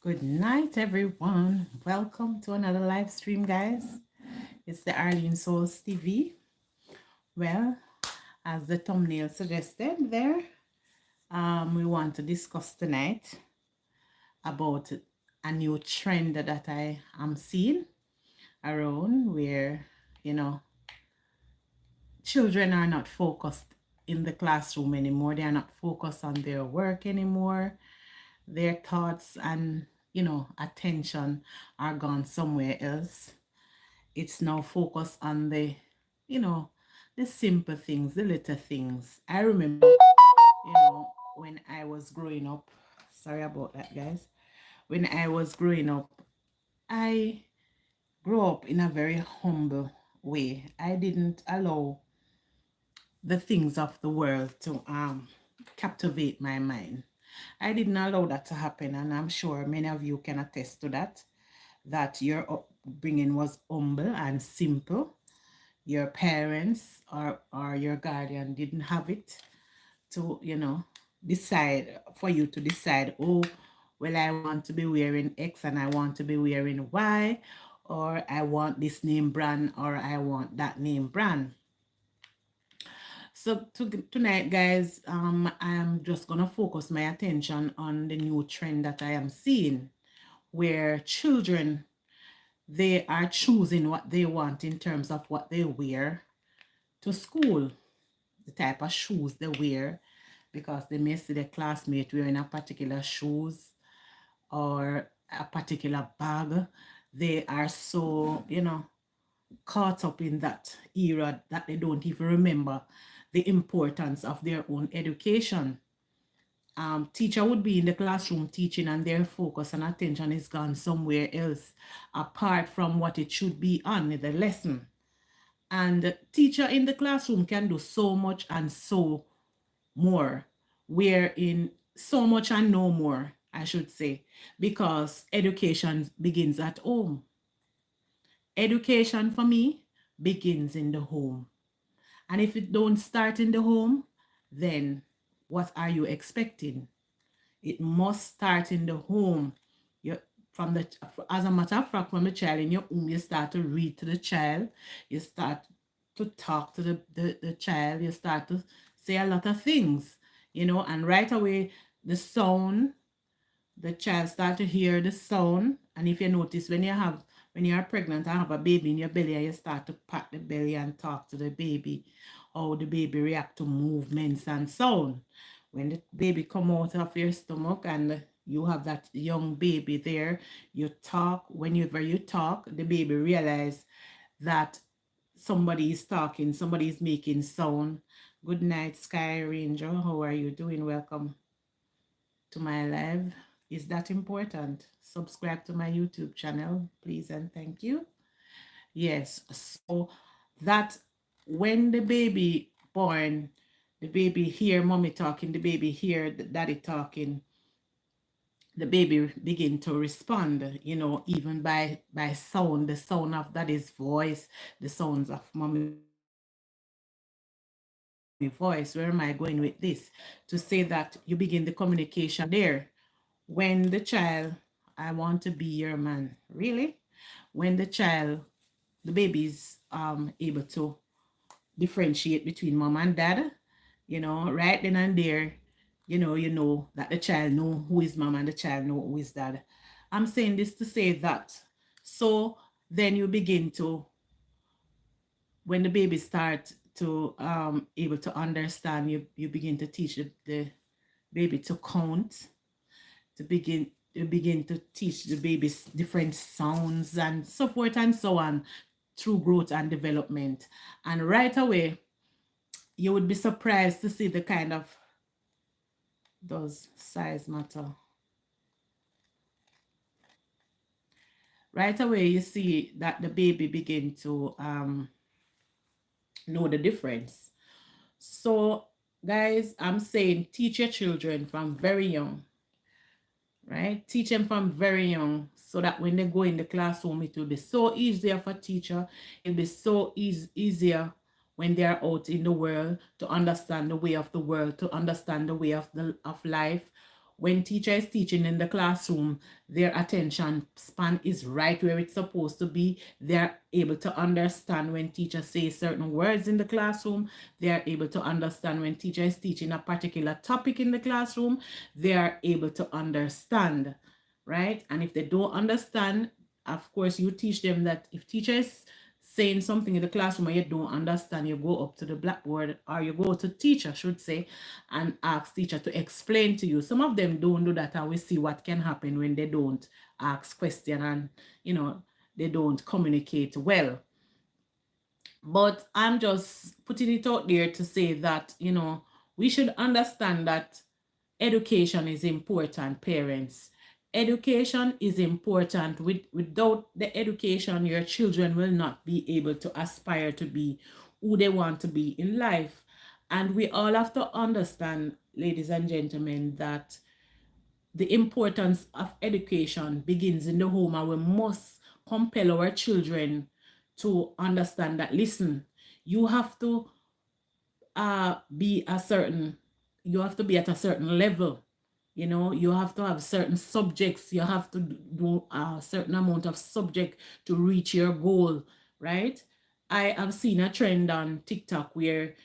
Good night, everyone. Welcome to another live stream, guys. It's the Arlene SouLz TV. Well, as the thumbnail suggested there, we want to discuss tonight about a new trend that I am seeing around where, children are not focused in the classroom anymore. They are not focused on their work anymore. Their thoughts and, attention are gone somewhere else. It's now focused on the simple things, the little things. I remember, when I was growing up, sorry about that, guys. When I was growing up, I grew up in a very humble way. I didn't allow the things of the world to captivate my mind. I didn't allow that to happen, and I'm sure many of you can attest to that your upbringing was humble and simple. Your parents or your guardian didn't have it to, decide for you to decide, oh, well, I want to be wearing X and I want to be wearing Y, or I want this name brand or I want that name brand. So tonight, guys, I'm just gonna focus my attention on the new trend that I am seeing, where children, they are choosing what they want in terms of what they wear to school, the type of shoes they wear, because they may see their classmate wearing a particular shoes or a particular bag. They are so, caught up in that era that they don't even remember the importance of their own education. Teacher would be in the classroom teaching and their focus and attention is gone somewhere else apart from what it should be on the lesson. And teacher in the classroom can do so much and so more, wherein so much and no more, I should say, because education begins at home. Education for me begins in the home. And if it don't start in the home, then what are you expecting? It must start in the home. As a matter of fact, from the child in your home, you start to read to the child, you start to talk to the child, you start to say a lot of things, and right away the sound, the child start to hear the sound. And if you notice, when you're pregnant and have a baby in your belly, and you start to pat the belly and talk to the baby, how the baby react to movements and sound. When the baby come out of your stomach and you have that young baby there, you talk. Whenever you talk, the baby realize that somebody is talking, somebody is making sound. Good night, Sky Ranger. How are you doing? Welcome to my live. Is that important? Subscribe to my YouTube channel, please, and thank you. Yes, so that when the baby born, the baby hear mommy talking, the baby hear daddy talking, the baby begin to respond, even by sound, the sound of daddy's voice, the sounds of mommy voice. Where am I going with this? To say that you begin the communication there. When the child, I want to be your man, really? When the baby is able to differentiate between mom and dad, right then and there, you know that the child know who is mom and the child know who is dad. I'm saying this to say that, so then you begin to, when the baby start to able to understand, you begin to teach the baby to count, to begin to teach the babies different sounds and so forth and so on, through growth and development. And right away, you would be surprised to see the kind of, does size matter? Right away, you see that the baby begin to know the difference. So guys, I'm saying teach your children from very young, right? Teach them from very young so that when they go in the classroom, it will be so easier for teacher. It'll be so easier when they are out in the world to understand the way of the world, to understand the way of life, when teacher is teaching in the classroom, their attention span is right where it's supposed to be. They're able to understand when teacher says certain words in the classroom. They're able to understand when teacher is teaching a particular topic in the classroom. They are able to understand, right? And if they don't understand, of course, you teach them that if teacher is saying something in the classroom and you don't understand, you go up to the blackboard, or you go to teacher, should say, and ask teacher to explain to you. Some of them don't do that, and we see what can happen when they don't ask question and, they don't communicate well. But I'm just putting it out there to say that, we should understand that education is important, parents. Education is important. Without the education, your children will not be able to aspire to be who they want to be in life. And we all have to understand, ladies and gentlemen, that the importance of education begins in the home, and we must compel our children to understand that, listen, you have to be a certain, you have to be at a certain level. You have to have certain subjects, you have to do a certain amount of subject to reach your goal, right? I have seen a trend on TikTok where,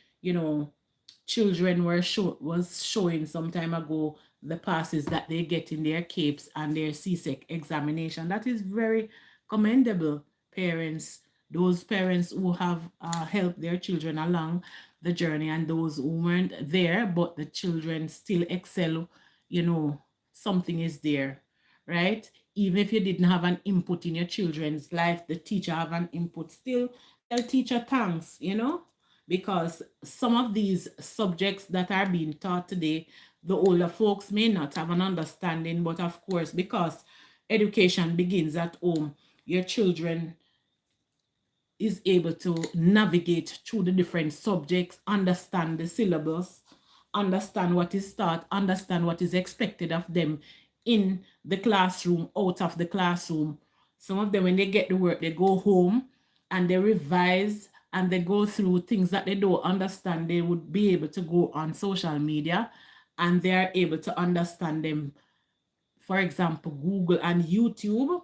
children was showing some time ago the passes that they get in their CAPES and their CSEC examination. That is very commendable, parents. Those parents who have helped their children along the journey, and those who weren't there but the children still excel, something is there, right? Even if you didn't have an input in your children's life, the teacher have an input, still tell teacher thanks, because some of these subjects that are being taught today, the older folks may not have an understanding, but of course, because education begins at home, your children is able to navigate through the different subjects, understand the syllabus, understand what is taught, understand what is expected of them in the classroom, out of the classroom. Some of them, when they get the work, they go home and they revise and they go through things that they don't understand. They would be able to go on social media and they are able to understand them. For example, Google and YouTube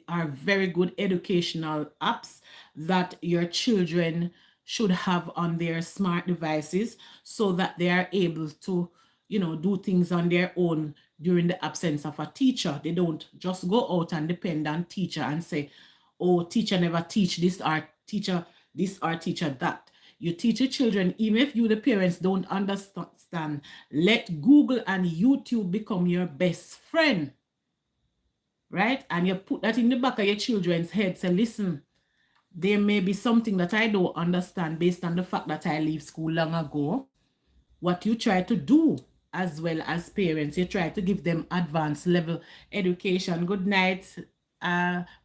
are very good educational apps that your children should have on their smart devices, so that they are able to, do things on their own during the absence of a teacher. They don't just go out and depend on teacher and say, oh, teacher never teach this, or teacher this, or teacher that. You teach your children, even if you, the parents, don't understand, let Google and YouTube become your best friend, right? And you put that in the back of your children's head. Say, listen, there may be something that I don't understand based on the fact that I leave school long ago. What you try to do as well as parents, you try to give them advanced level education. Good night,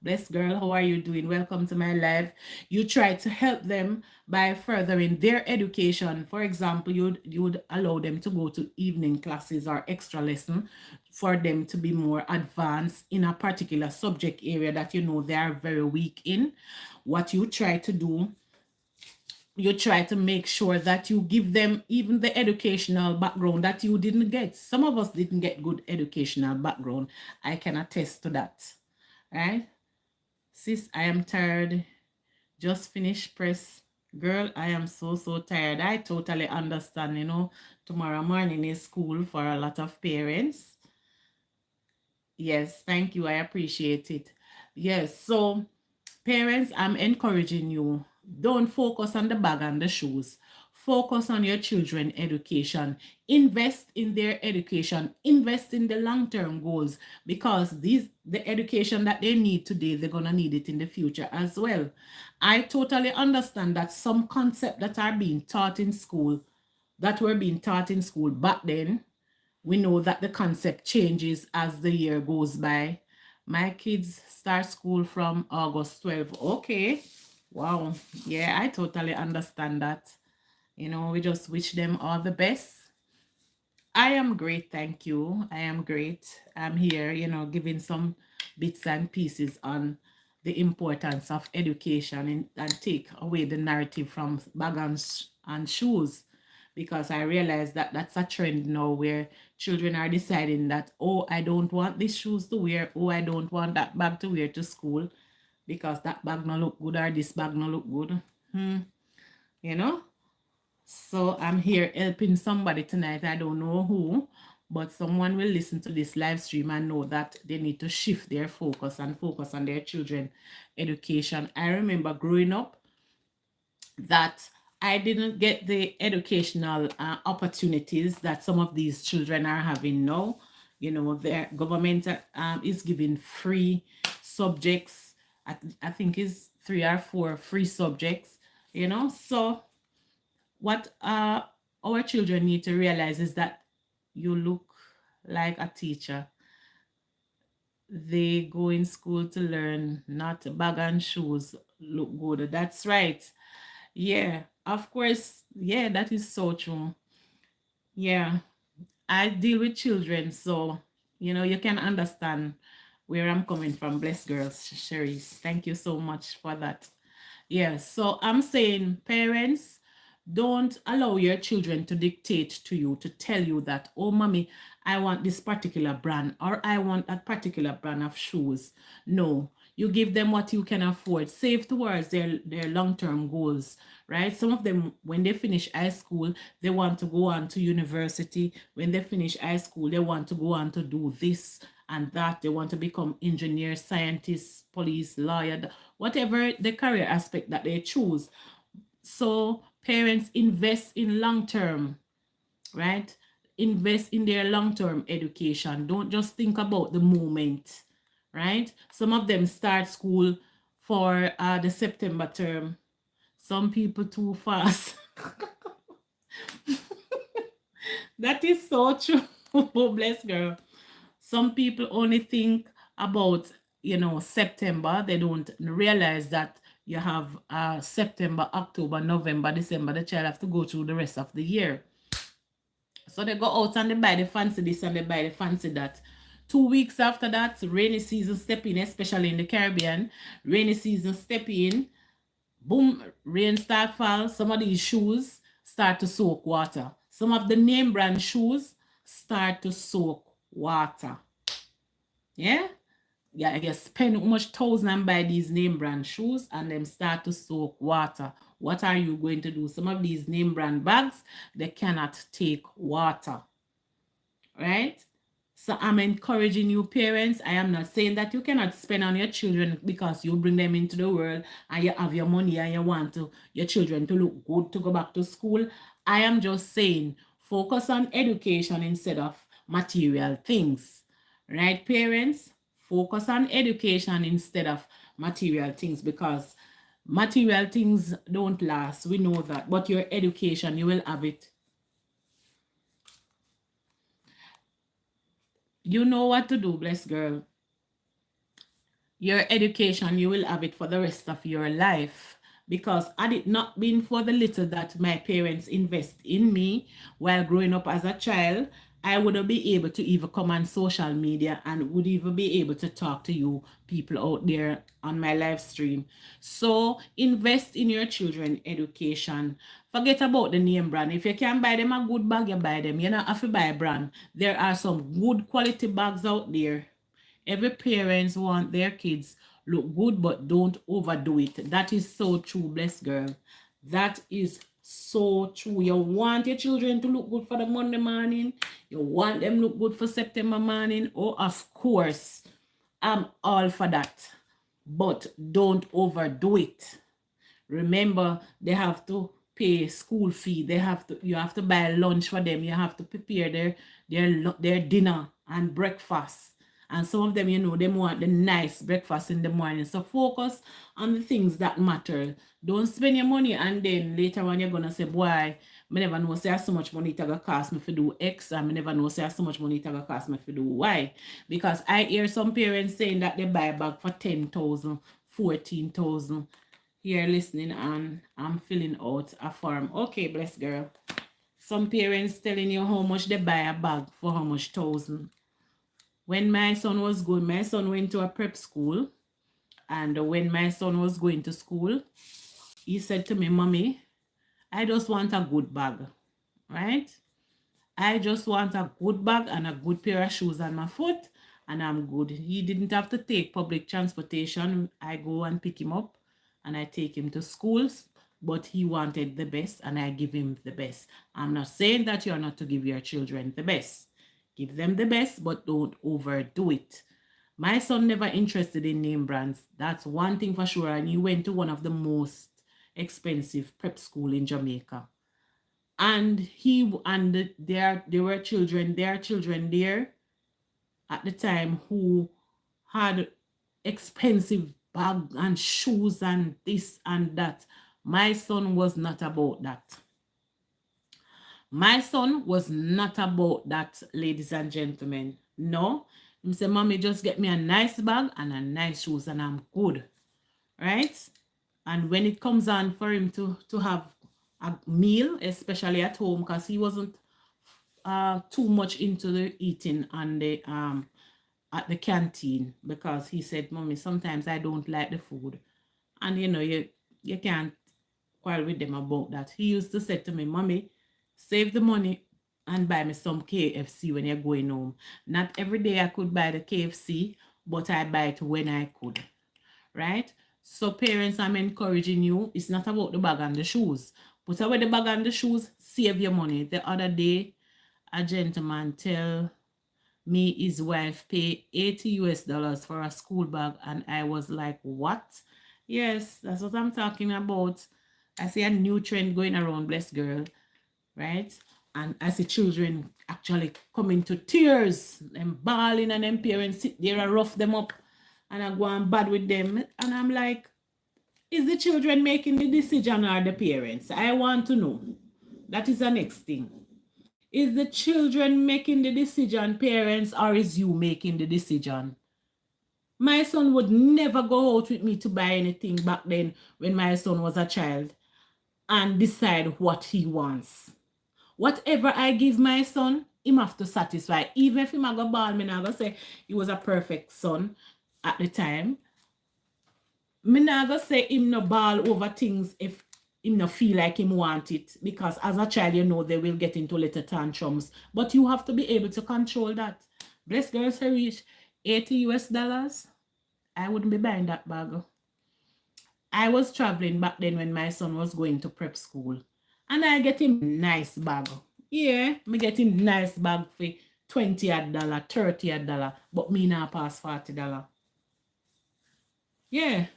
blessed girl, how are you doing? Welcome to my life. You try to help them by furthering their education. For example, you'd allow them to go to evening classes or extra lesson for them to be more advanced in a particular subject area that they are very weak in. What you try to do, you try to make sure that you give them even the educational background that you didn't get. Some of us didn't get good educational background. I can attest to that. Right? Sis, I am tired. Just finished press. Girl, I am so tired. I totally understand, tomorrow morning is school for a lot of parents. Yes, thank you. I appreciate it. Yes, so parents, I'm encouraging you. Don't focus on the bag and the shoes. Focus on your children' education. Invest in their education. Invest in the long-term goals, because the education that they need today, they're going to need it in the future as well. I totally understand that some concepts that are being taught in school, that were being taught in school back then, we know that the concept changes as the year goes by. My kids start school from August 12th. Okay. Wow. Yeah, I totally understand that. We just wish them all the best. I am great, thank you. I am great. I'm here, giving some bits and pieces on the importance of education and take away the narrative from bag and shoes. because I realize that that's a trend now where children are deciding that, oh, I don't want these shoes to wear, oh, I don't want that bag to wear to school because that bag no look good or this bag no look good. You know? So I'm here helping somebody tonight. I don't know who, but someone will listen to this live stream and know that they need to shift their focus and focus on their children education. I remember growing up that I didn't get the educational opportunities that some of these children are having now. You know, their government is giving free subjects. I think is 3 or 4 free subjects, you know. So what our children need to realize is that you look like a teacher. They go in school to learn, not bag and shoes look good. That's right. Yeah, of course. Yeah, that is so true. Yeah, I deal with children, so you can understand where I'm coming from. Bless girls, Cherise. Thank you so much for that. Yeah, so I'm saying, parents, don't allow your children to dictate to you, to tell you that, oh, mommy, I want this particular brand or I want that particular brand of shoes. No, you give them what you can afford. Save towards their long-term goals, right? Some of them, when they finish high school, they want to go on to university. When they finish high school, they want to go on to do this and that. They want to become engineer, scientist, police, lawyer, whatever the career aspect that they choose. So parents, invest in long-term, right? Invest in their long-term education. Don't just think about the moment, right? Some of them start school for the September term. Some people too fast. That is so true. Bless girl. Some people only think about, September. They don't realize that you have September, October, November, December. The child have to go through the rest of the year. So they go out and they buy the fancy this and they buy the fancy that. 2 weeks after that, rainy season step in, especially in the Caribbean. Rainy season step in, boom, rain start fall. Some of these shoes start to soak water. Some of the name brand shoes start to soak water. Yeah? Yeah, I guess spend how much thousand and buy these name brand shoes and them start to soak water. What are you going to do? Some of these name brand bags, they cannot take water. Right? So I'm encouraging you parents. I am not saying that you cannot spend on your children because you bring them into the world and you have your money and you want your children to look good to go back to school. I am just saying focus on education instead of material things. Right, parents? Focus on education instead of material things because material things don't last. We know that. But your education, you will have it. You know what to do, bless girl. Your education, you will have it for the rest of your life. Because had it not been for the little that my parents invest in me while growing up as a child, I wouldn't be able to even come on social media and would even be able to talk to you people out there on my live stream. So invest in your children education. Forget about the name brand. If you can buy them a good bag, you buy them. You don't have to buy a brand. There are some good quality bags out there. Every parents want their kids look good, but don't overdo it. That is so true, bless girl. That is so true. You want your children to look good for the Monday morning. You want them look good for September morning. Oh, of course. I'm all for that. But don't overdo it. Remember, they have to pay school fee. You have to buy lunch for them. You have to prepare their dinner and breakfast. And some of them, they want the nice breakfast in the morning. So focus on the things that matter. Don't spend your money and then later on you're going to say, boy, I never know say so much money to cost me to do X and I never know say so much money to cost me to do Y. Because I hear some parents saying that they buy a bag for 10,000, 14,000. Here listening and I'm filling out a form. Okay, bless girl. Some parents telling you how much they buy a bag for how much thousand. When my son was going, my son went to a prep school. And when my son was going to school, he said to me, Mommy, I just want a good bag. right? I just want a good bag and a good pair of shoes on my foot, and I'm good. He didn't have to take public transportation. I go and pick him up and I take him to schools, but he wanted the best and I give him the best. I'm not saying that you're not to give your children the best. Give them the best, but don't overdo it. My son never interested in name brands. That's one thing for sure. And he went to one of the most expensive prep school in Jamaica. And there were children, there at the time who had expensive bag and shoes and this and that. My son was not about that. My son was not about that, ladies and gentlemen. No. He said, Mommy, just get me a nice bag and a nice shoes and I'm good. Right? And when it comes on for him to have a meal, especially at home, because he wasn't too much into the eating and the at the canteen, because he said, Mommy, sometimes I don't like the food. And you can't quarrel with them about that. He used to say to me, Mommy, save the money and buy me some KFC when you're going home. Not every day I could buy the KFC, but I buy it when I could. Right? So parents, I'm encouraging you. It's not about the bag and the shoes. Put away the bag and the shoes, save your money. The other day, a gentleman tell me his wife pay $80 for a school bag, and I was like, what? Yes, that's what I'm talking about. I see a new trend going around, bless girl, right? And I see children actually coming to tears and bawling, and them parents sit there and rough them up and I go on bad with them. And I'm like, is the children making the decision or the parents? I want to know. That is the next thing. Is the children making the decision, parents, or is you making the decision? My son would never go out with me to buy anything back then when my son was a child and decide what he wants. Whatever I give my son, him have to satisfy. Even if him a go ball, me not go say he was a perfect son at the time. Me not go say him no ball over things if him no feel like him want it, because as a child, they will get into little tantrums. But you have to be able to control that. Bless girls who reach $80, I wouldn't be buying that bag. I was traveling back then when my son was going to prep school, and I get him nice bag. Yeah, me get him nice bag for $20, $30, but me not pass $40. Yeah,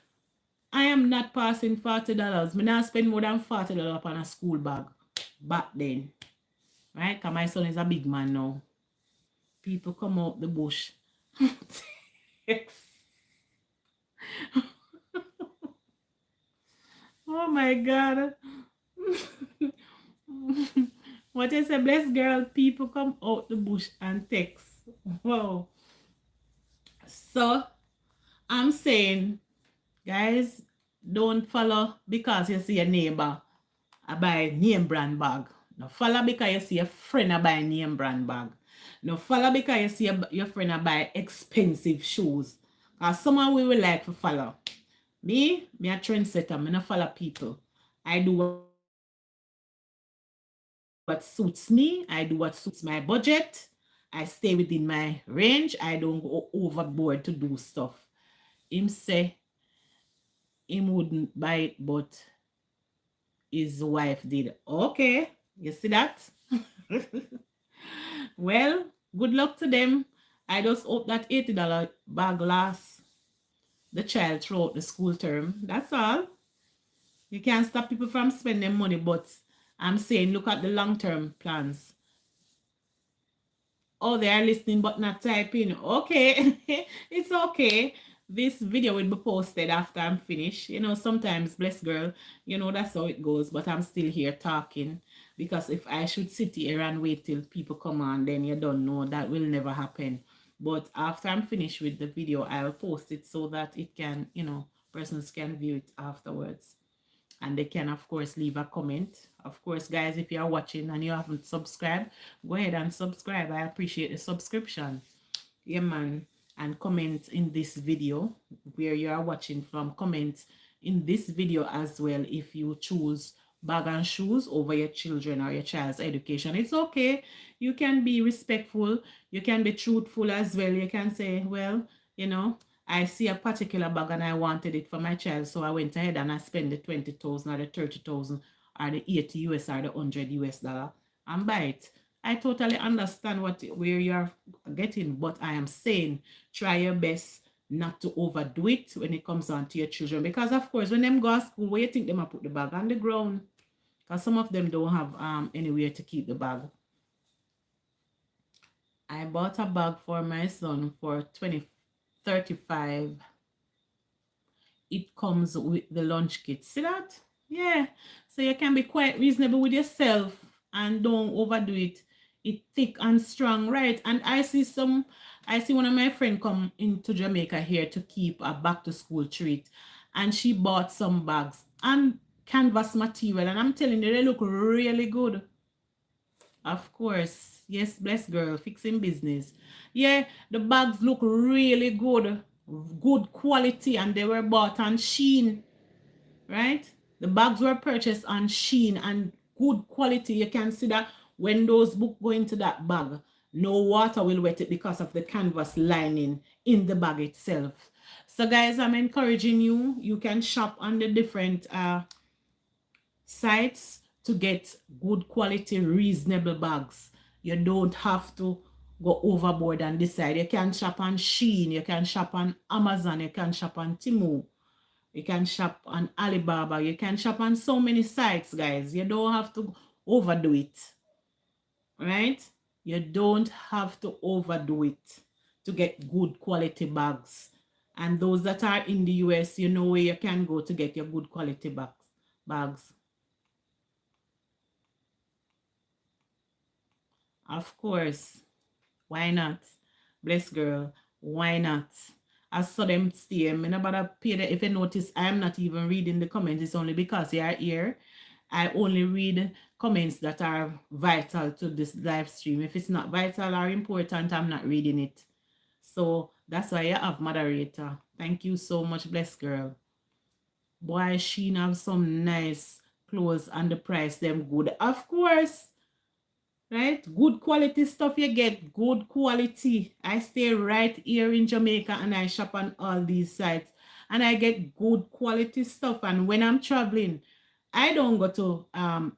I am not passing $40. Me not spend more than $40 on a school bag back then. Right? Because my son is a big man now. People come out the bush. Oh my God. What is a blessed girl? People come out the bush and text. Wow. So I'm saying, guys, don't follow because you see a neighbor I buy name brand bag. No follow because you see a friend I buy name brand bag. No follow because you see your friend I buy expensive shoes. Because someone we will like to follow. Me a trendsetter. I no follow people. I do what suits me. I do what suits my budget. I stay within my range. I don't go overboard to do stuff. Him say him wouldn't buy it, but his wife did. Okay, you see that? Well, good luck to them. I just hope that $80 bag lasts the child throughout the school term. That's all. You can't stop people from spending money, but I'm saying look at the long-term plans. Oh, they are listening but not typing. Okay, it's okay. This video will be posted after I'm finished. Sometimes, bless girl, that's how it goes. But I'm still here talking, because if I should sit here and wait till people come on, then you don't know. That will never happen. But after I'm finished with the video, I'll post it so that it can, persons can view it afterwards. And they can, of course, leave a comment. Of course, guys, if you are watching and you haven't subscribed, go ahead and subscribe. I appreciate the subscription. Yeah, man. And comment in this video where you are watching from. Comment in this video as well if you choose bag and shoes over your children or your child's education. It's okay. You can be respectful. You can be truthful as well. You can say, well, you know, I see a particular bag and I wanted it for my child, so I went ahead and I spent the 20,000 or the 30,000 or the 80 US or the 100 US dollar and buy it. I totally understand where you're getting, but I am saying try your best not to overdo it when it comes on to your children. Because of course, when them go to school, where you think them a put the bag on the ground? Because some of them don't have anywhere to keep the bag. I bought a bag for my son for $35. It comes with the lunch kit. See that? Yeah. So you can be quite reasonable with yourself and don't overdo it. It's thick and strong, right? And I see one of my friends come into Jamaica here to keep a back to school treat. And she bought some bags and canvas material. And I'm telling you, they look really good. Of course. Yes, bless girl, fixing business. Yeah, the bags look really good. Good quality, and they were bought on Shein, right? The bags were purchased on Shein and good quality. You can see that when those books go into that bag, no water will wet it because of the canvas lining in the bag itself. So guys, I'm encouraging you. You can shop on the different sites to get good quality, reasonable bags. You don't have to go overboard and decide. You can shop on Shein, you can shop on Amazon, you can shop on Temu, you can shop on Alibaba, you can shop on so many sites, guys. You don't have to overdo it, right? You don't have to overdo it to get good quality bags. And those that are in the US, you know where you can go to get your good quality bags. Of course. Why not? Bless girl. Why not? I saw them stay. I'm not about to pay that. If you notice, I'm not even reading the comments. It's only because you are here. I only read comments that are vital to this live stream. If it's not vital or important, I'm not reading it. So that's why you have moderator. Thank you so much, bless girl. Boy, she have some nice clothes and the price them good. Of course. Right? Good quality stuff you get. Good quality. I stay right here in Jamaica and I shop on all these sites. And I get good quality stuff. And when I'm traveling, I don't go to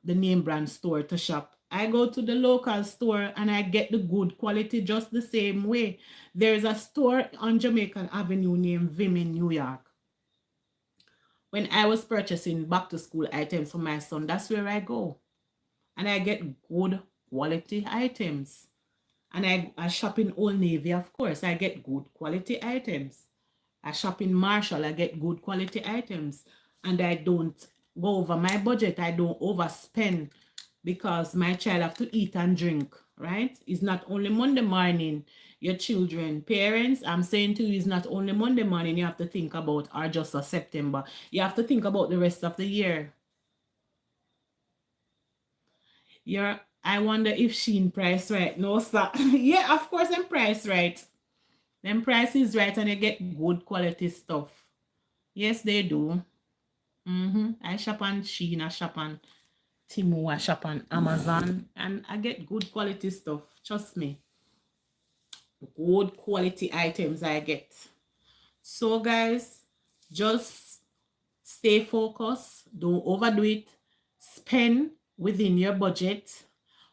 the name brand store to shop. I go to the local store and I get the good quality just the same way. There's a store on Jamaican Avenue named Vim in New York. When I was purchasing back to school items for my son, that's where I go. And I get good quality items. And I shop in Old Navy, of course. I get good quality items. I shop in Marshall. I get good quality items. And I don't go over my budget. I don't overspend because my child have to eat and drink, right? It's not only Monday morning. Your children, parents, I'm saying to you, it's not only Monday morning you have to think about or just a September. You have to think about the rest of the year. I wonder if Shein price right. No, sir. Yeah, of course, them price right. Them price is right and you get good quality stuff. Yes, they do. I shop on Shein, I shop on Temu, I shop on Amazon, and I get good quality stuff. Trust me. Good quality items I get. So, guys, just stay focused. Don't overdo it. Spend within your budget.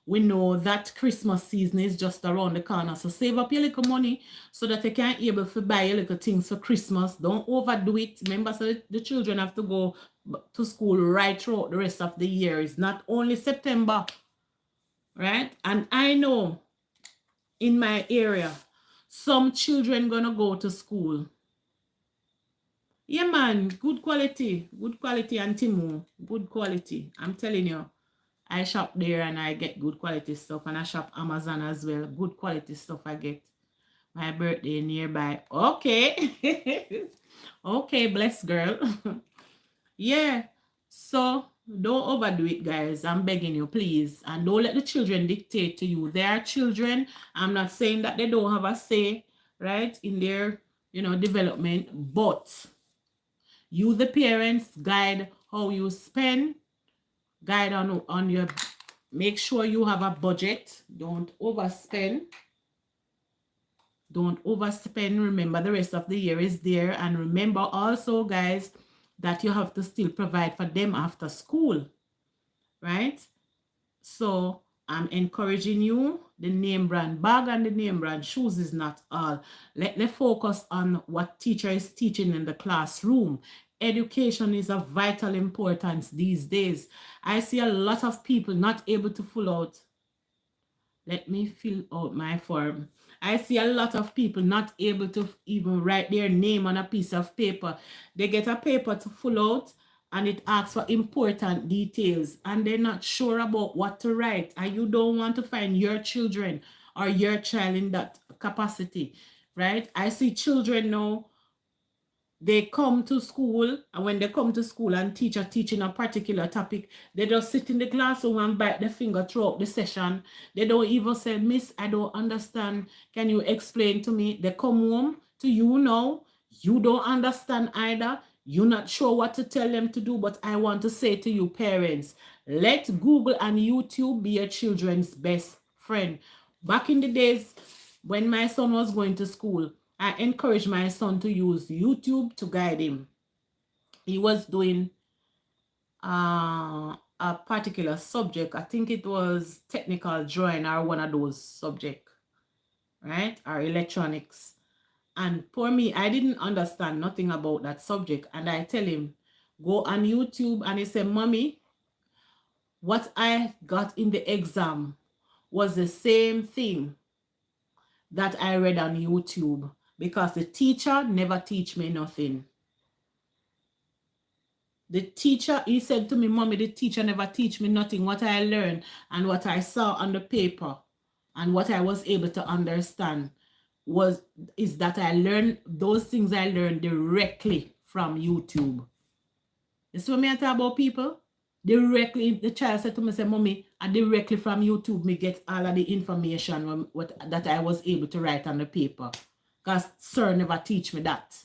We know that Christmas season is just around the corner. So save up your little money so that you can able to buy your little things for Christmas. Don't overdo it. Remember, so the children have to go to school right throughout the rest of the year. It's not only September, right? And I know in my area, some children gonna go to school. Yeah, man, good quality and Temu, good quality. I'm telling you. I shop there and I get good quality stuff, and I shop Amazon as well. Good quality stuff I get. My birthday nearby. Okay. Okay, bless girl. Yeah. So don't overdo it, guys. I'm begging you, please. And don't let the children dictate to you. They are children. I'm not saying that they don't have a say, right, in their, development. But you, the parents, guide how you spend. guide on your, make sure you have a budget. Don't overspend. Don't overspend. Remember, the rest of the year is there. And remember also, guys, that you have to still provide for them after school, right? So I'm encouraging you. The name brand bag and the name brand shoes is not all. Let's focus on what teacher is teaching in the classroom. Education is of vital importance these days. I see a lot of people not able to fill out. Let me fill out my form. I see a lot of people not able to even write their name on a piece of paper. They get a paper to fill out and it asks for important details and they're not sure about what to write, and you don't want to find your children or your child in that capacity, right? I see children now, they come to school, and when they come to school and teacher teaching a particular topic, they just sit in the classroom and bite their finger throughout the session. They don't even say, Miss, I don't understand. Can you explain to me? They come home to you now. You don't understand either. You're not sure what to tell them to do, but I want to say to you, parents, let Google and YouTube be your children's best friend. Back in the days when my son was going to school, I encouraged my son to use YouTube to guide him. He was doing a particular subject. I think it was technical drawing or one of those subjects, right? Or electronics. And for me, I didn't understand nothing about that subject. And I tell him, go on YouTube. And he said, Mommy, what I got in the exam was the same thing that I read on YouTube, because the teacher never teach me nothing. The teacher, he said to me, Mommy, the teacher never teach me nothing. What I learned and what I saw on the paper and what I was able to understand is that I learned those things I learned directly from YouTube. You see what I talk about, people? Directly, the child said to me, say, Mommy, I directly from YouTube, me get all of the information that I was able to write on the paper. Because sir never teach me that.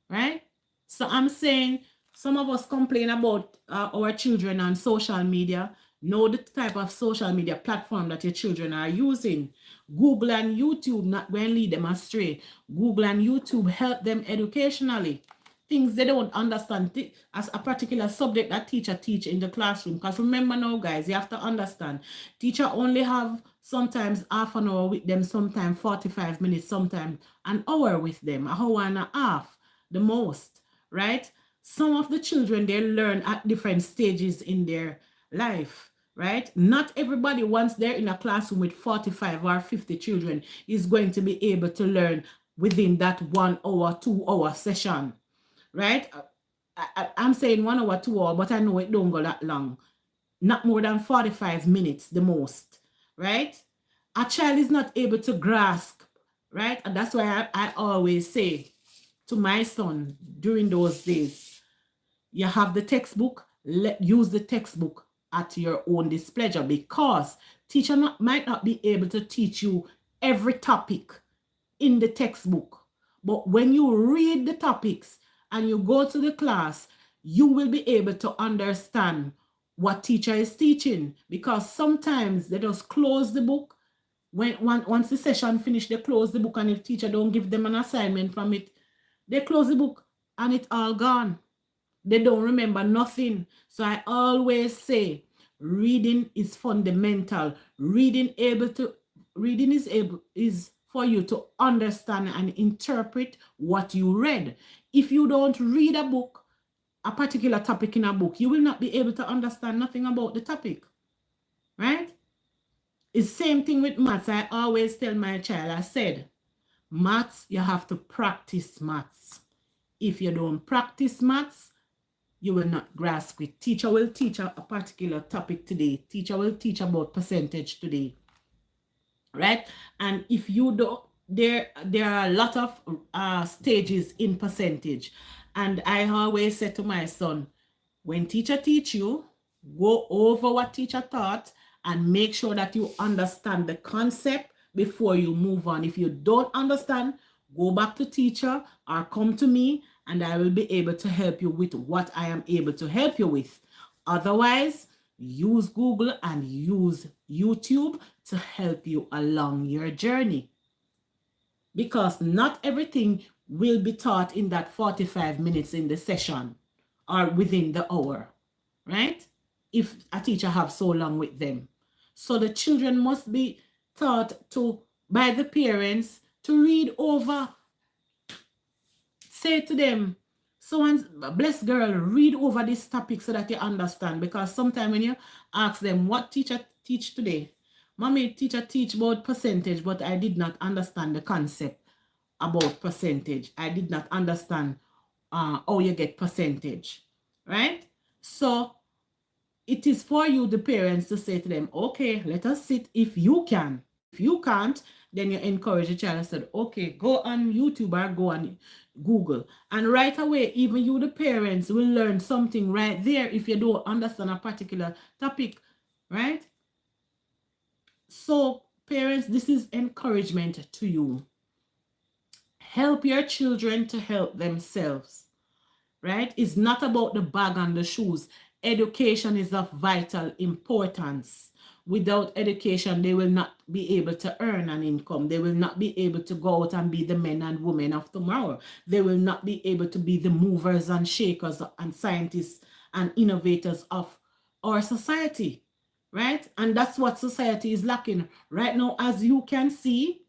Right? So I'm saying, some of us complain about our children on social media. Know the type of social media platform that your children are using. Google and YouTube not going to lead them astray. Google and YouTube help them educationally. Things they don't understand as a particular subject that teacher teach in the classroom. Because remember now, guys, you have to understand, teacher only have sometimes half an hour with them, sometimes 45 minutes, sometimes an hour with them, an hour and a half, the most, right? Some of the children, they learn at different stages in their life, right? Not everybody, once they're in a classroom with 45 or 50 children, is going to be able to learn within that 1 hour, 2 hour session, right? I'm saying 1 hour, 2 hours, but I know it don't go that long. Not more than 45 minutes, the most, right? A child is not able to grasp, right? And that's why I always say to my son during those days, you have the textbook, use the textbook at your own displeasure, because teacher might not be able to teach you every topic in the textbook. But when you read the topics and you go to the class, you will be able to understand what teacher is teaching, because sometimes they just close the book. Once the session finished, they close the book, and if teacher don't give them an assignment from it, they close the book and it's all gone. They don't remember nothing. So I always say, reading is fundamental. Reading is for you to understand and interpret what you read. If you don't read a book, a particular topic in a book, you will not be able to understand nothing about the topic, right? It's the same thing with maths. I always tell my child, I said, maths, you have to practice maths. If you don't practice maths, you will not grasp it. Teacher will teach a particular topic today. Teacher will teach about percentage today, right? And if you don't, there are a lot of stages in percentage. And I always say to my son, when teacher teach you, go over what teacher taught and make sure that you understand the concept before you move on. If you don't understand, go back to teacher or come to me, and I will be able to help you with what I am able to help you with. Otherwise, use Google and use YouTube to help you along your journey. Because not everything will be taught in that 45 minutes in the session or within the hour, right? If a teacher have so long with them. So the children must be taught to by the parents to read over. Say to them, someone, bless girl, read over this topic so that you understand. Because sometimes when you ask them, what teacher teach today? Mommy, teacher teach about percentage, but I did not understand the concept about percentage. I did not understand how you get percentage, right? So it is for you, the parents, to say to them, okay, let us sit if you can. If you can't, then you encourage the child and said, okay, go on YouTube or go on Google. And right away, even you, the parents, will learn something right there if you don't understand a particular topic, right? So parents, this is encouragement to you. Help your children to help themselves, right? It's not about the bag and the shoes. Education is of vital importance. Without education, they will not be able to earn an income. They will not be able to go out and be the men and women of tomorrow. They will not be able to be the movers and shakers and scientists and innovators of our society, right? And that's what society is lacking. Right now, as you can see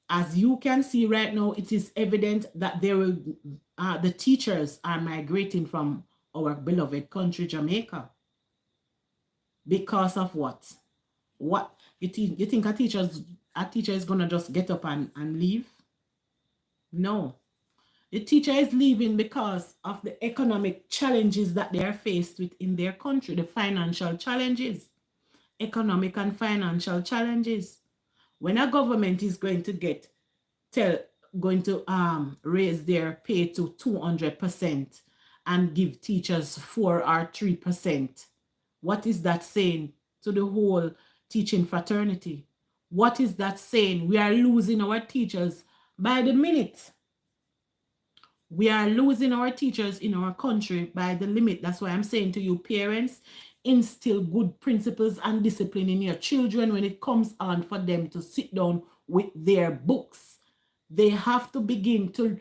right now, it is evident that the teachers are migrating from our beloved country, Jamaica. Because of what? What you think a teacher is gonna just get up and leave? No. The teacher is leaving because of the economic challenges that they are faced with in their country, the financial challenges, economic and financial challenges. When a government is going to raise their pay to 200% and give teachers 4 or 3%. What is that saying to the whole teaching fraternity? What is that saying? We are losing our teachers by the minute. We are losing our teachers in our country by the limit. That's why I'm saying to you, parents, instill good principles and discipline in your children when it comes on for them to sit down with their books. They have to begin to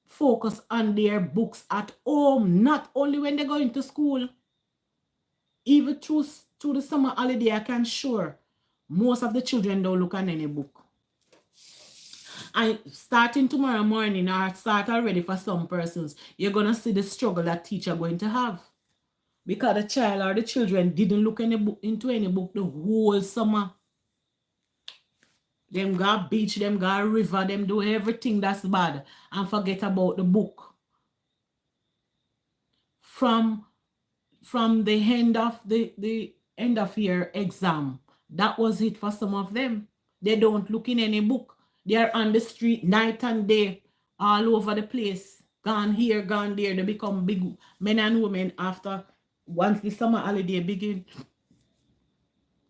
focus on their books at home, not only when they go into school. Even through the summer holiday, I can sure most of the children don't look at any book. And starting tomorrow morning, or start already for some persons, you're going to see the struggle that teacher going to have. Because the child or the children didn't look into any book the whole summer. Them go beach, them go river, them do everything that's bad and forget about the book. From the end of the end of year exam, that was it for some of them. They don't look in any book. They are on the street night and day, all over the place, gone here, gone there. They become big men and women after once the summer holiday begin.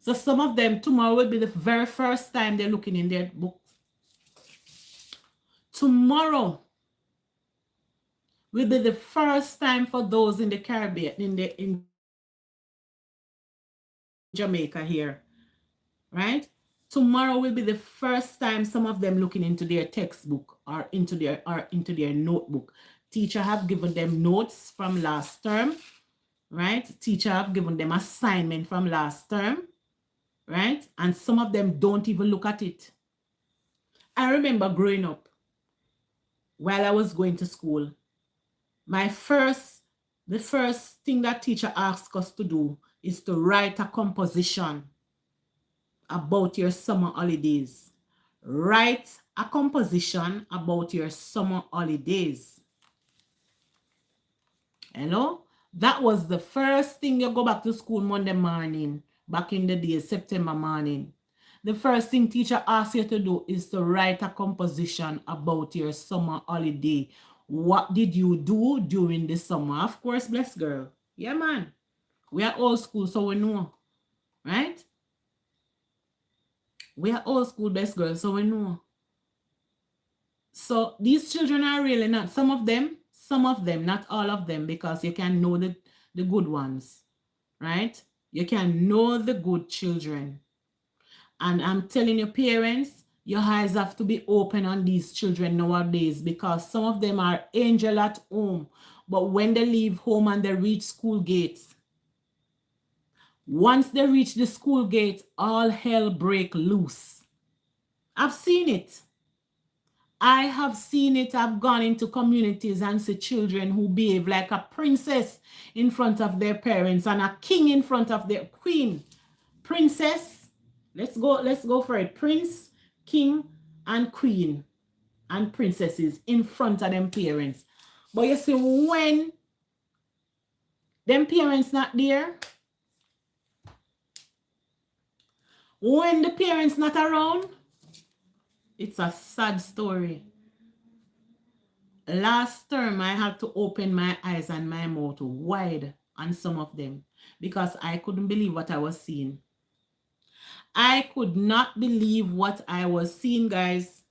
So some of them tomorrow will be the very first time they're looking in their books. Tomorrow will be the first time for those in the Caribbean, in Jamaica here, right? Tomorrow will be the first time some of them looking into their textbook or into their notebook. Teacher have given them notes from last term, right? Teacher have given them assignment from last term, right? And some of them don't even look at it. I remember growing up, while I was going to school, the first thing that teacher asked us to do is to write a composition about your summer holidays. Write a composition about your summer holidays. Hello? That was the first thing you go back to school Monday morning, back in the day, September morning. The first thing teacher asks you to do is to write a composition about your summer holiday. What did you do during the summer? Of course, bless girl. Yeah, man. We are old school, so we know. Right? We are old school, best girl, so we know. So these children are really not, some of them, not all of them, because you can know the good ones, right? You can know the good children. And I'm telling you, parents, your eyes have to be open on these children nowadays, because some of them are angel at home, but when they leave home and they reach school gates, once they reach the school gate, all hell break loose. I've seen it. I have seen it. I've gone into communities and see children who behave like a princess in front of their parents and a king in front of their queen. Princess, let's go for it. Prince, king, and queen and princesses in front of them parents. But you see, when them parents not there, when the parents not around, it's a sad story. Last term, I had to open my eyes and my mouth wide on some of them because I couldn't believe what I was seeing. I could not believe what I was seeing, guys.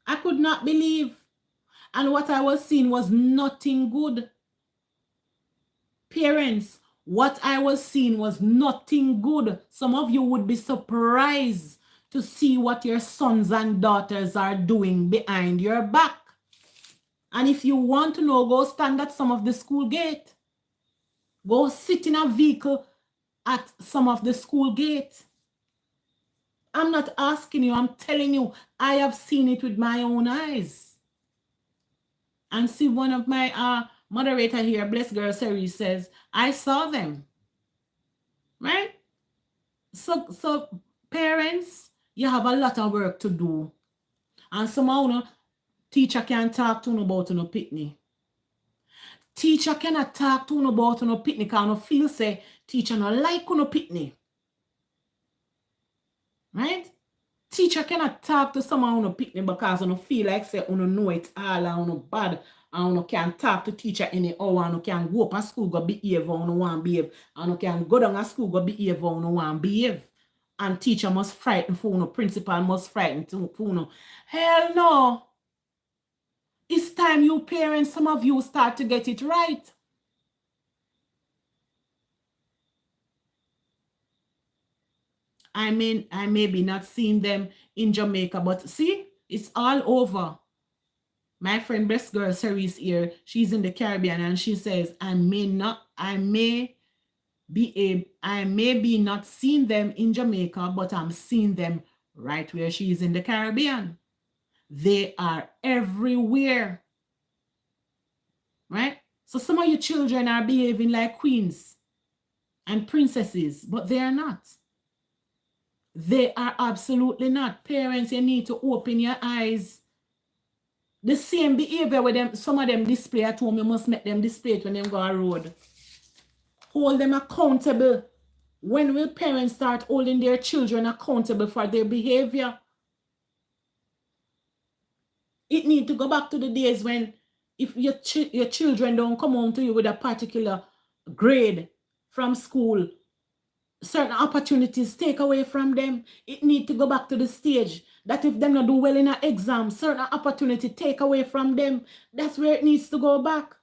I could not believe. And what I was seeing was nothing good. Parents, what I was seeing was nothing good. Some of you would be surprised to see what your sons and daughters are doing behind your back. And if you want to know, go stand at some of the school gate. Go sit in a vehicle at some of the school gate. I'm not asking you, I'm telling you, I have seen it with my own eyes. And see, one of my moderator here, Blessed Girl Series, says, I saw them. Right? So parents, you have a lot of work to do. And somehow, teacher can't talk to you about no pitney. Teacher cannot talk to you about no pitney because you feel say teacher no like no pitney. Right? Teacher cannot talk to someone who pitney because you feel like say you know it all and you bad and you can't talk to teacher anyhow and you can go up to school go behave how you want to behave and you can go down to school go behave how you want to behave. And teacher must frighten for you, principal must frighten for you. Hell no. It's time you parents, some of you start to get it right. I may be not seeing them in Jamaica, but see, it's all over. My friend Blessed Girl Series here, she's in the Caribbean and she says, I may be not seeing them in Jamaica, but I'm seeing them right where she is in the Caribbean. They are everywhere. Right? So some of your children are behaving like queens and princesses, but they are not. They are absolutely not. Parents, you need to open your eyes. The same behavior with them, some of them display at home, you must make them display it when they go on the road. Hold them accountable. When will parents start holding their children accountable for their behavior? It needs to go back to the days when if your children don't come home to you with a particular grade from school, certain opportunities take away from them. It needs to go back to the stage that if them not do well in an exam, certain opportunity take away from them. That's where it needs to go back.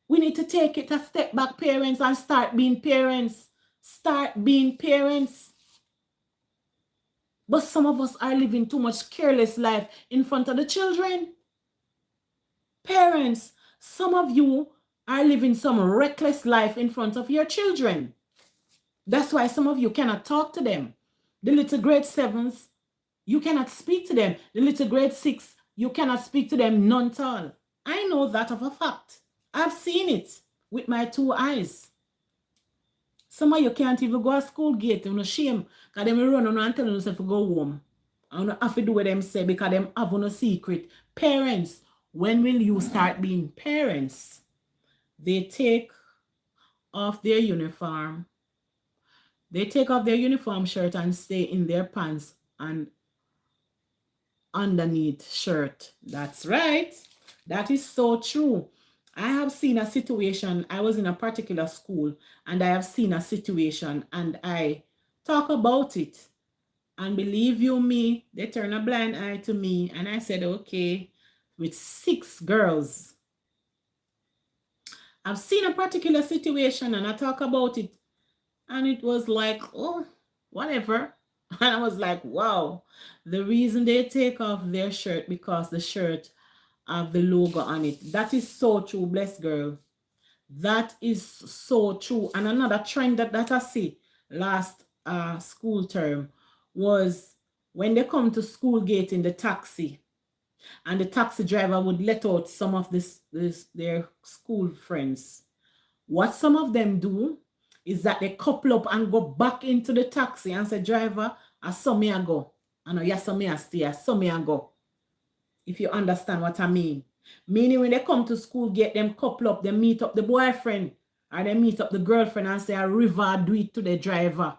We need to take it a step back, parents, and start being parents. Start being parents. But some of us are living too much careless life in front of the children. Parents, some of you are living some reckless life in front of your children. That's why some of you cannot talk to them. The little grade 7s, you cannot speak to them. The little grade 6, you cannot speak to them none at all. I know that of a fact. I've seen it with my 2 eyes. Some of you can't even go to school gate. You know, shame. Because them run on and tell you to go home. And you have to do what them say because them have no secret. Parents, when will you start being parents? They take off their uniform. They take off their uniform shirt and stay in their pants and underneath shirt. That's right. That is so true. I have seen a situation. I was in a particular school and I have seen a situation and I talk about it. And believe you me, they turn a blind eye to me. And I said, okay, with 6 girls. I've seen a particular situation and I talk about it, and it was like, oh, whatever. And I was like, wow. The reason they take off their shirt because the shirt have the logo on it. That is so true, bless girl. That is so true. And another trend that I see last school term was when they come to school gate in the taxi, and the taxi driver would let out some of their school friends. What some of them do is that they couple up and go back into the taxi and say, driver, I saw me and go. I know, yes, I me I stay, I saw me and go. If you understand what I mean. Meaning when they come to school, get them couple up, they meet up the boyfriend or they meet up the girlfriend and say, a river, do it to the driver.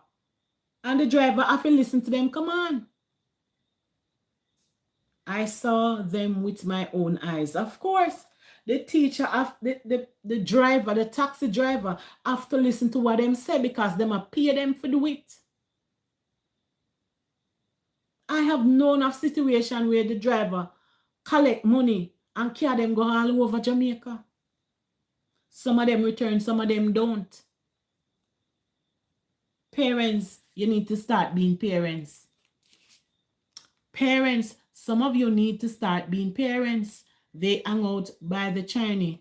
And the driver have to listen to them, come on. I saw them with my own eyes. Of course, the teacher, the driver, the taxi driver have to listen to what them say because them pay them for do it. I have known of situation where the driver collect money and carry them go all over Jamaica. Some of them return, some of them don't. Parents, you need to start being parents. Parents, some of you need to start being parents. They hang out by the Chinese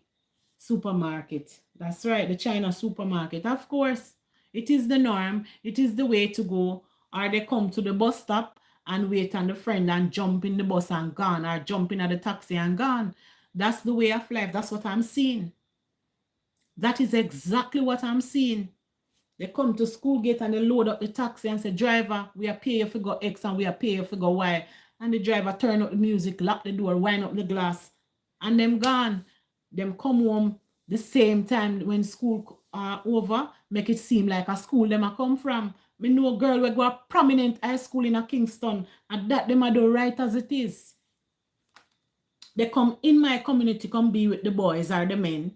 supermarket. That's right, the China supermarket. Of course, it is the norm. It is the way to go. Or they come to the bus stop and wait on the friend and jump in the bus and gone, or jump in at the taxi and gone. That's the way of life. That's what I'm seeing. That is exactly what I'm seeing. They come to school gate and they load up the taxi and say, driver, we are pay you for go X and we are pay you for go Y. And the driver turn up the music, lock the door, wind up the glass, and them gone. Them come home the same time when school over, make it seem like a school them a come from. Me know a girl will go a prominent high school in a Kingston, and that them a do right as it is. They come in my community, come be with the boys or the men.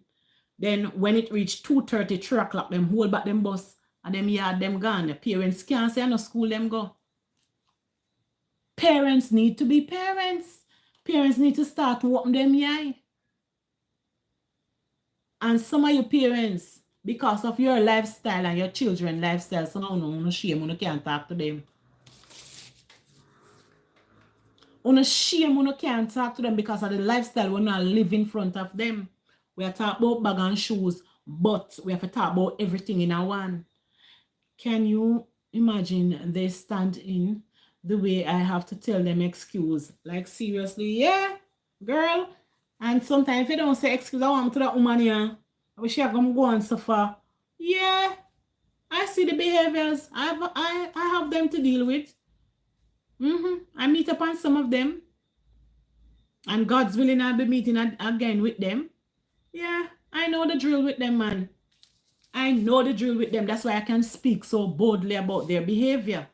Then when it reach 2:30, 3 o'clock, them hold back them bus and them yard them gone. The parents can't say no school them go. Parents need to be parents. Parents need to start open them eye. And some of your parents, because of your lifestyle and your children's lifestyle, some of you no shame, you can't talk to them. You shame, you can't talk to them because of the lifestyle we not live in front of them. We are talking about bag and shoes, but we have to talk about everything in a one. Can you imagine they stand in the way I have to tell them excuse? Like seriously, yeah, girl. And sometimes if you don't say excuse, I want to that woman here. I wish I can go and suffer. Yeah, I see the behaviors. I have them to deal with. I meet upon some of them. And God's willing, I'll be meeting again with them. Yeah, I know the drill with them, man. I know the drill with them. That's why I can speak so boldly about their behavior.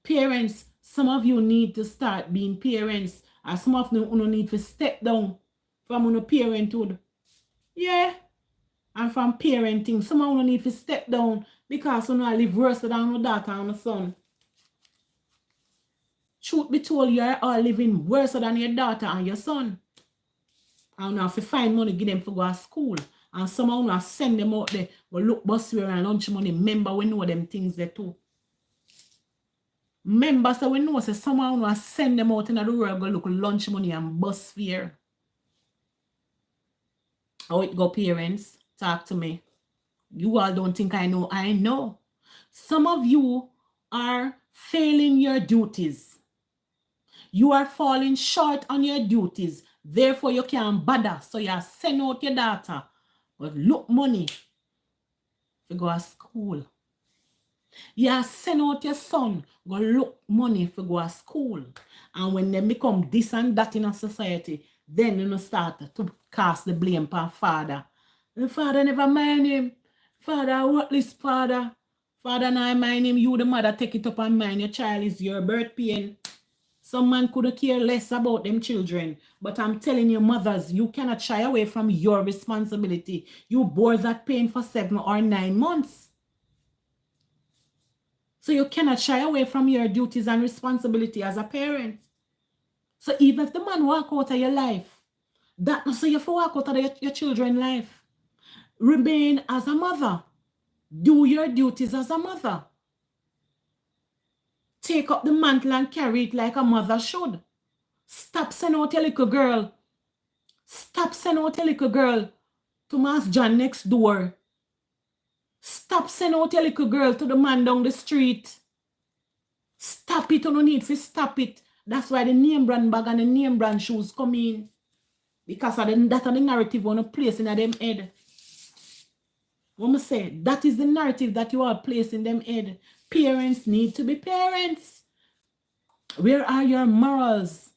Parents, some of you need to start being parents. Or some of you need to step down from your parenthood. Yeah. And from parenting. Some of you need to step down because you live worse than your daughter and your son. Truth be told, you are all living worse than your daughter and your son. And now if you find money, give them for go to school. And some of you send them out there, go look bus fare and lunch money. Remember, we know them things there too. Remember, so we know, so some of you send them out in the world, go look lunch money and bus fare. How it go, parents? Talk to me. You all don't think I know. I know. Some of you are failing your duties. You are falling short on your duties. Therefore, you can't bother. So you send out your daughter. But look money to go to school. You send out your son. Go look money to go to school. And when they become this and that in a society, then you start to cast the blame on father. The father never mind him. Father, what this father? Father now mind him. You the mother take it up and mind your child is your birth pain. Some man couldn't care less about them children. But I'm telling you, mothers, you cannot shy away from your responsibility. You bore that pain for 7 or 9 months. So you cannot shy away from your duties and responsibility as a parent. So even if the man walk out of your life, that so you have to walk out of your children's life. Remain as a mother. Do your duties as a mother. Take up the mantle and carry it like a mother should. Stop sending out your little girl. Stop sending out your little girl to Mass John next door. Stop sending out your little girl to the man down the street. Stop it. You don't need to stop it. That's why the name brand bag and the name brand shoes come in. Because of that the narrative you want to place in them head. What I say, that is the narrative that you are placing them head. Parents need to be parents. Where are your morals?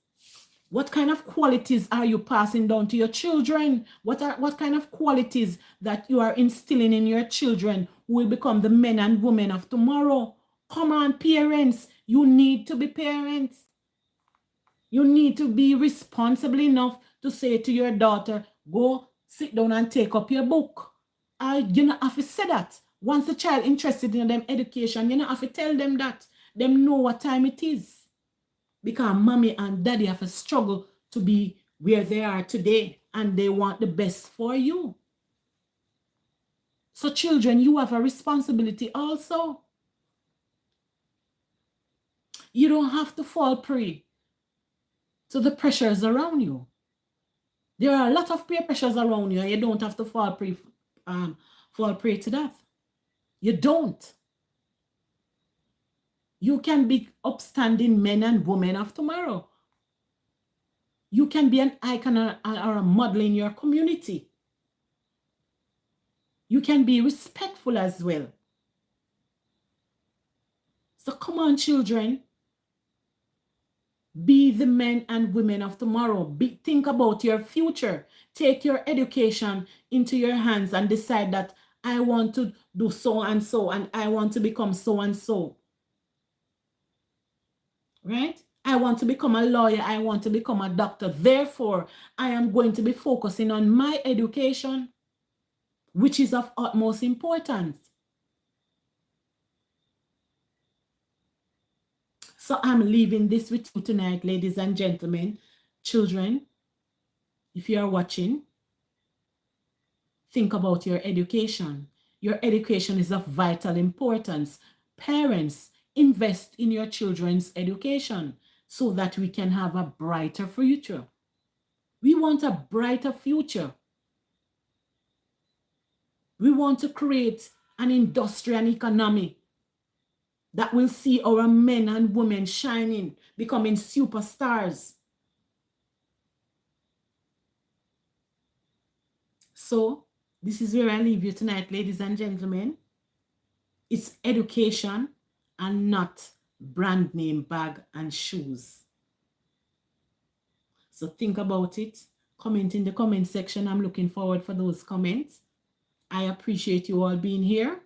What kind of qualities are you passing down to your children? What kind of qualities that you are instilling in your children who will become the men and women of tomorrow? Come on, parents. You need to be parents. You need to be responsible enough to say to your daughter, go sit down and take up your book. You don't have to say that. Once the child interested in them education, you don't have to tell them that. Them know what time it is. Because mommy and daddy have to struggle to be where they are today. And they want the best for you. So children, you have a responsibility also. You don't have to fall prey to the pressures around you. There are a lot of peer pressures around you, and you don't have to fall prey to that. You don't. You can be upstanding men and women of tomorrow. You can be an icon or a model in your community. You can be respectful as well. So come on, children. Be the men and women of tomorrow. Think about your future. Take your education into your hands and decide that I want to do so and so, and I want to become so and so. Right? I want to become a lawyer. I want to become a doctor. Therefore, I am going to be focusing on my education, which is of utmost importance. So I'm leaving this with you tonight, ladies and gentlemen. Children, if you are watching, think about your education. Your education is of vital importance. Parents, invest in your children's education so that we can have a brighter future. We want a brighter future. We want to create an industry and economy that will see our men and women shining, becoming superstars. So, this is where I leave you tonight, ladies and gentlemen. It's education and not brand name bag and shoes. So think about it. Comment in the comment section. I'm looking forward for those comments. I appreciate you all being here.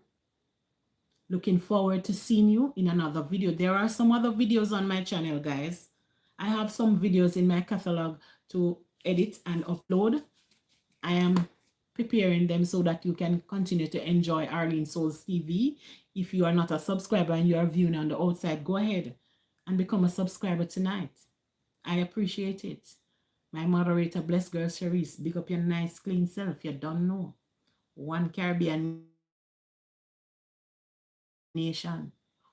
Looking forward to seeing you in another video. There are some other videos on my channel, guys. I have some videos in my catalog to edit and upload. I am preparing them so that you can continue to enjoy Arlene SouLz TV. If you are not a subscriber and you are viewing on the outside, go ahead and become a subscriber tonight. I appreciate it. My moderator, Blessed Girl Cherise, big up your nice, clean self. You don't know. One Caribbean nation,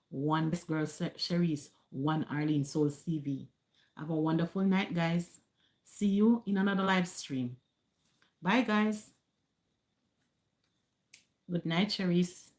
one Blessed Girl Cherise, one Arlene SouLz TV. Have a wonderful night, guys. See you in another live stream. Bye, guys. Good night, Cherise.